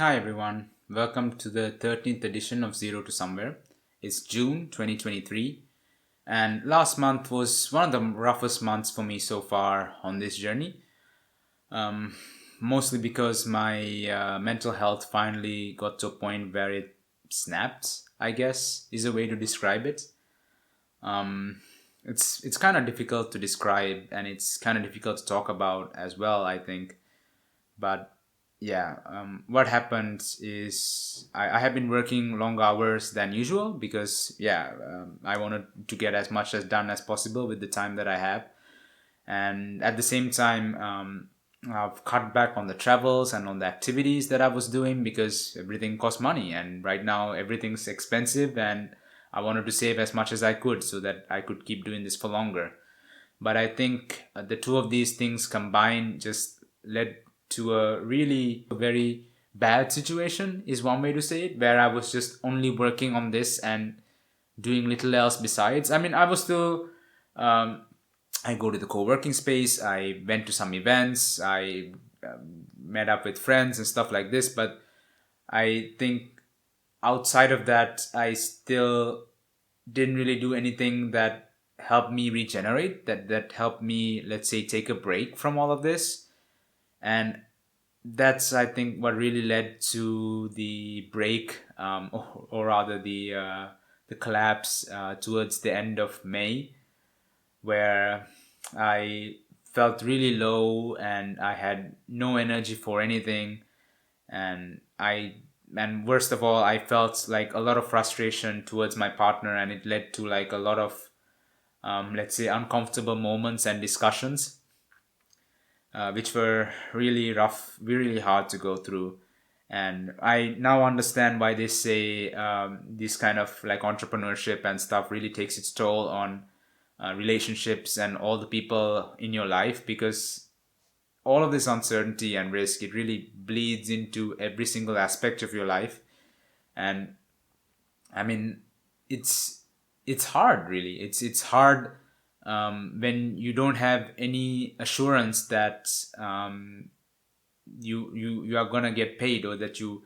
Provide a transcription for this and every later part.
Hi everyone, welcome to the 13th edition of Zero to Somewhere. It's June 2023, and last month was one of the roughest months for me so far on this journey. Um, Mostly because my mental health finally got to a point where it snapped, I guess, is a way to describe it. Um, it's kind of difficult to describe and it's kind of difficult to talk about as well, I think. But yeah, what happened is I have been working long hours than usual because I wanted to get as much as done as possible with the time that I have, and at the same time, I've cut back on the travels and on the activities that I was doing because everything costs money, and right now everything's expensive, and I wanted to save as much as I could so that I could keep doing this for longer. But I think the two of these things combined just led to a really very bad situation, is one way to say it, where I was just only working on this and doing little else besides. I mean, I was still, um, I go to the co-working space, I went to some events, I met up with friends and stuff like this, but I think outside of that, I still didn't really do anything that helped me regenerate, that helped me, let's say, take a break from all of this. And that's, I think, what really led to the break, or rather the collapse towards the end of May, where I felt really low and I had no energy for anything. and I and worst of all, I felt like a lot of frustration towards my partner, and it led to like a lot of, let's say, uncomfortable moments and discussions, which were really rough, really hard to go through. And I now understand why they say this kind of like entrepreneurship and stuff really takes its toll on relationships and all the people in your life, because all of this uncertainty and risk, it really bleeds into every single aspect of your life. And I mean, it's it's hard, really. It's hard when you don't have any assurance that you are gonna get paid, or that you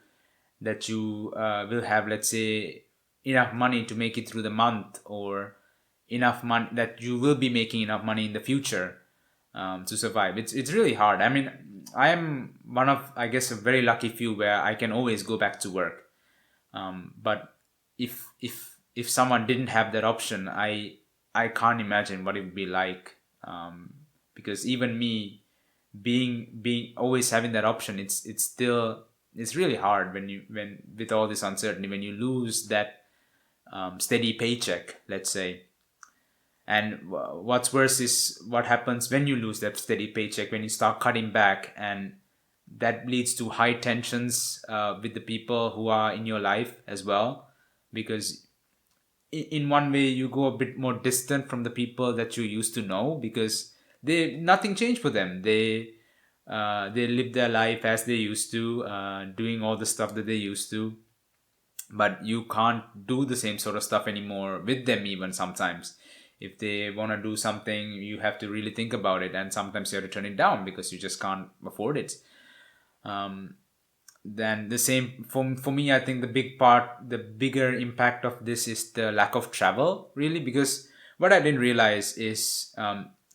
will have, let's say, enough money to make it through the month, or enough money that you will be making enough money in the future to survive. It's really hard. I mean, I am one of, I guess, a very lucky few where I can always go back to work. But if someone didn't have that option, I can't imagine what it would be like. Because even me, being always having that option, it's still, it's really hard when with all this uncertainty, when you lose that steady paycheck, let's say. And what's worse is what happens when you lose that steady paycheck, when you start cutting back, and that leads to high tensions with the people who are in your life as well. Because in one way, you go a bit more distant from the people that you used to know, because they, nothing changed for them. They live their life as they used to, doing all the stuff that they used to, but you can't do the same sort of stuff anymore with them. Even sometimes, if they want to do something, you have to really think about it, and sometimes you have to turn it down because you just can't afford it. Then the same for me, I think the bigger impact of this is the lack of travel, really. Because what I didn't realize is,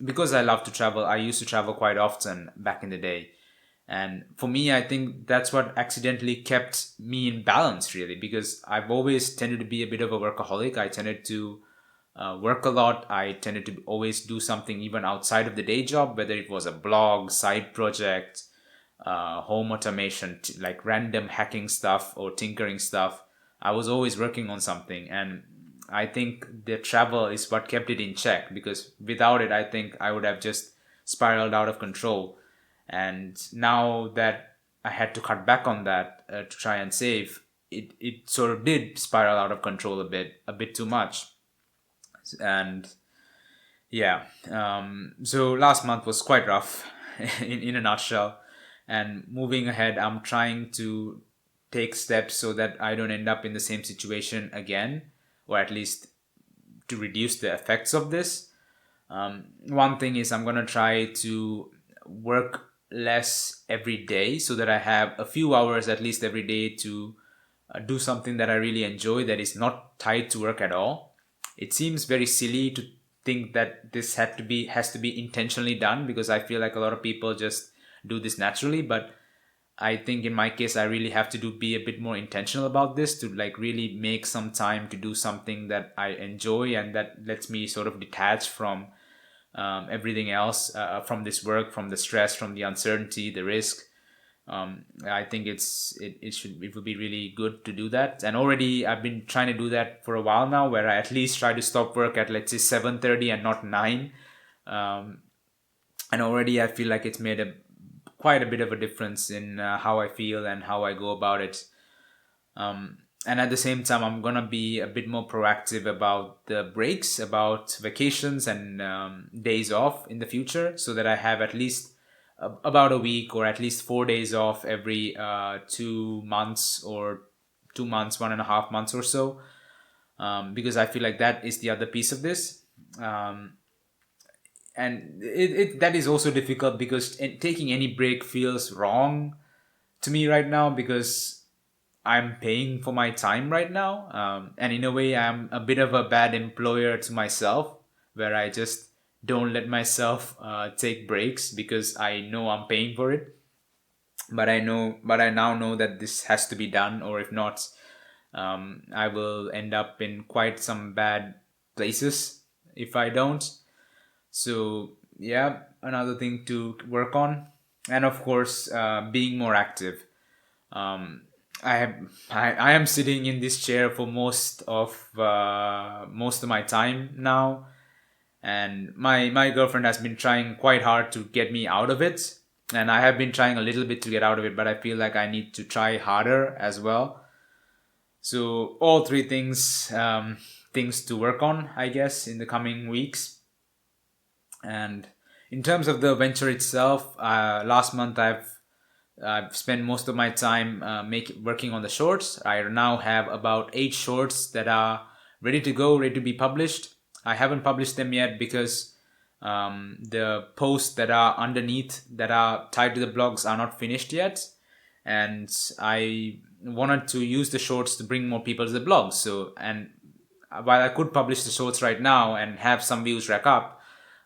because I love to travel, I used to travel quite often back in the day. And for me, I think that's what accidentally kept me in balance, really, because I've always tended to be a bit of a workaholic. I tended to work a lot. I tended to always do something even outside of the day job, whether it was a blog, side project, home automation, like random hacking stuff or tinkering stuff. I was always working on something. And I think the travel is what kept it in check, because without it, I think I would have just spiraled out of control. And now that I had to cut back on that to try and save, it sort of did spiral out of control a bit too much. And yeah, so last month was quite rough in a nutshell. And moving ahead, I'm trying to take steps so that I don't end up in the same situation again, or at least to reduce the effects of this. One thing is, I'm gonna try to work less every day so that I have a few hours at least every day to do something that I really enjoy that is not tied to work at all. It seems very silly to think that this has to be intentionally done, because I feel like a lot of people just do this naturally, but I think in my case I really have to be a bit more intentional about this, to like really make some time to do something that I enjoy and that lets me sort of detach from everything else, from this work, from the stress, from the uncertainty, the risk. I think it would be really good to do that, and already I've been trying to do that for a while now, where I at least try to stop work at, let's say, 7:30 and not 9. um, and already I feel like it's made a quite a bit of a difference in how I feel and how I go about it. And at the same time, I'm gonna be a bit more proactive about the breaks, about vacations and days off in the future, so that I have at least about a week or at least 4 days off every 2 months, or 2 months, 1.5 months or so, because I feel like that is the other piece of this. And that is also difficult, because taking any break feels wrong to me right now, because I'm paying for my time right now. And in a way, I'm a bit of a bad employer to myself, where I just don't let myself take breaks because I know I'm paying for it. But I now know that this has to be done, or if not, I will end up in quite some bad places if I don't. So yeah, another thing to work on, and of course, being more active. Um, I am sitting in this chair for most of my time now, and my girlfriend has been trying quite hard to get me out of it, and I have been trying a little bit to get out of it, but I feel like I need to try harder as well. So all three things to work on, I guess, in the coming weeks. And in terms of the venture itself, last month I've spent most of my time working on the shorts. I now have about 8 shorts that are ready to go, ready to be published. I haven't published them yet because the posts that are underneath that are tied to the blogs are not finished yet, and I wanted to use the shorts to bring more people to the blogs. So, and while I could publish the shorts right now and have some views rack up,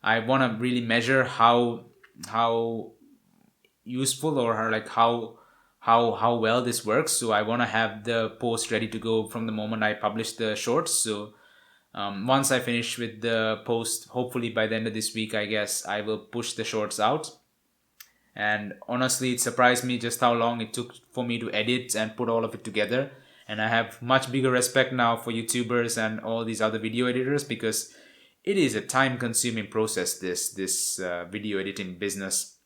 I want to really measure how useful, or how well this works. So I want to have the post ready to go from the moment I publish the shorts. So once I finish with the post, hopefully by the end of this week, I guess I will push the shorts out. And honestly, it surprised me just how long it took for me to edit and put all of it together. And I have much bigger respect now for YouTubers and all these other video editors, because it is a time consuming process, this video editing business.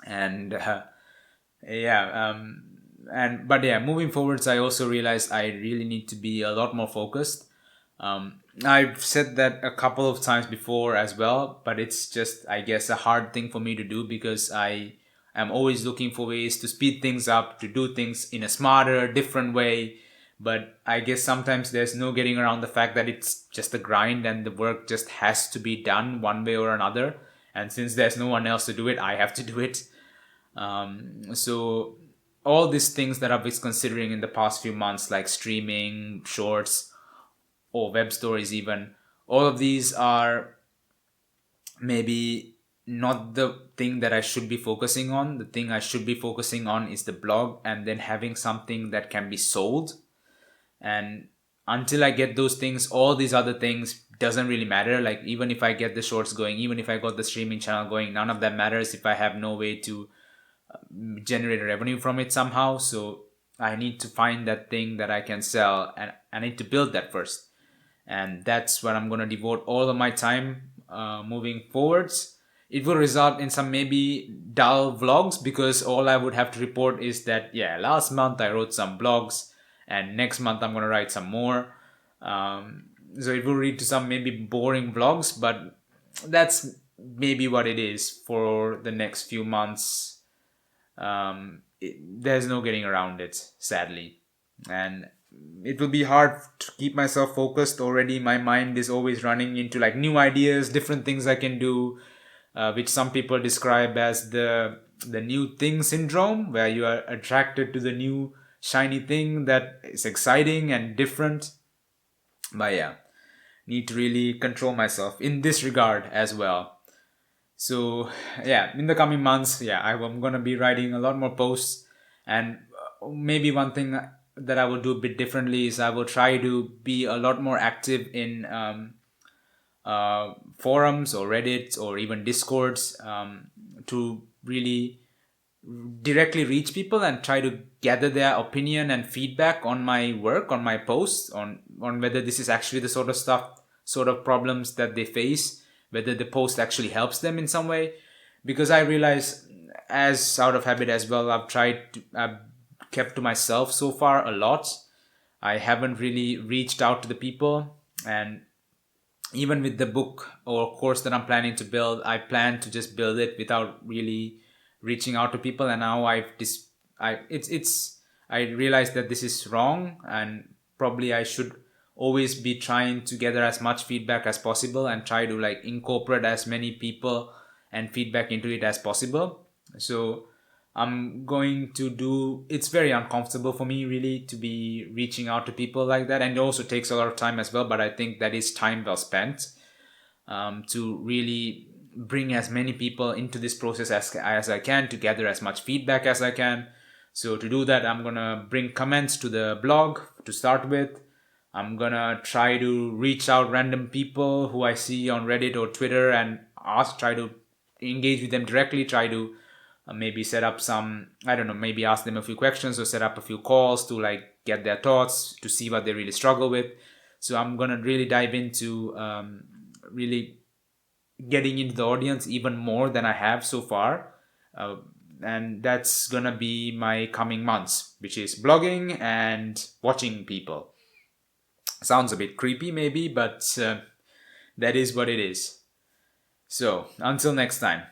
And yeah but yeah, moving forwards, I also realized I really need to be a lot more focused. I've said that a couple of times before as well, but it's just, I guess, a hard thing for me to do, because I am always looking for ways to speed things up, to do things in a smarter, different way. But I guess sometimes there's no getting around the fact that it's just a grind and the work just has to be done one way or another. And since there's no one else to do it, I have to do it. So all these things that I was considering in the past few months, like streaming, shorts, or web stories even, all of these are maybe not the thing that I should be focusing on. The thing I should be focusing on is the blog, and then having something that can be sold. And until I get those things, all these other things doesn't really matter. Like, even if I get the shorts going, even if I got the streaming channel going, none of that matters if I have no way to generate revenue from it somehow. So I need to find that thing that I can sell, and I need to build that first. And that's what I'm going to devote all of my time moving forwards. It will result in some maybe dull vlogs, because all I would have to report is that, yeah, last month I wrote some blogs, and next month I'm going to write some more. So it will lead to some maybe boring vlogs, but that's maybe what it is for the next few months. There's no getting around it, sadly. And it will be hard to keep myself focused. Already my mind is always running into like new ideas, different things I can do, which some people describe as the the new thing syndrome, where you are attracted to the new shiny thing that is exciting and different. But yeah, need to really control myself in this regard as well. So yeah, in the coming months, yeah, I'm gonna be writing a lot more posts, and maybe one thing that I will do a bit differently is I will try to be a lot more active in forums or Reddits or even Discords, to really directly reach people and try to gather their opinion and feedback on my work, on my posts, on whether this is actually the sort of stuff, sort of problems that they face, whether the post actually helps them in some way. Because I realize, as out of habit as well, I've kept to myself so far a lot. I haven't really reached out to the people. And even with the book or course that I'm planning to build, I plan to just build it without really reaching out to people. And now I realize that this is wrong, and probably I should always be trying to gather as much feedback as possible and try to like incorporate as many people and feedback into it as possible. So I'm going to do, it's very uncomfortable for me really to be reaching out to people like that, and it also takes a lot of time as well, but I think that is time well spent, to really bring as many people into this process as I can, to gather as much feedback as I can. So to do that, I'm gonna bring comments to the blog to start with. I'm gonna try to reach out random people who I see on Reddit or Twitter and try to engage with them directly, try to maybe set up some, I don't know, maybe ask them a few questions or set up a few calls to like get their thoughts, to see what they really struggle with. So I'm gonna really dive into really getting into the audience even more than I have so far. And that's gonna be my coming months, which is blogging and watching people. Sounds a bit creepy maybe, but that is what it is. So until next time.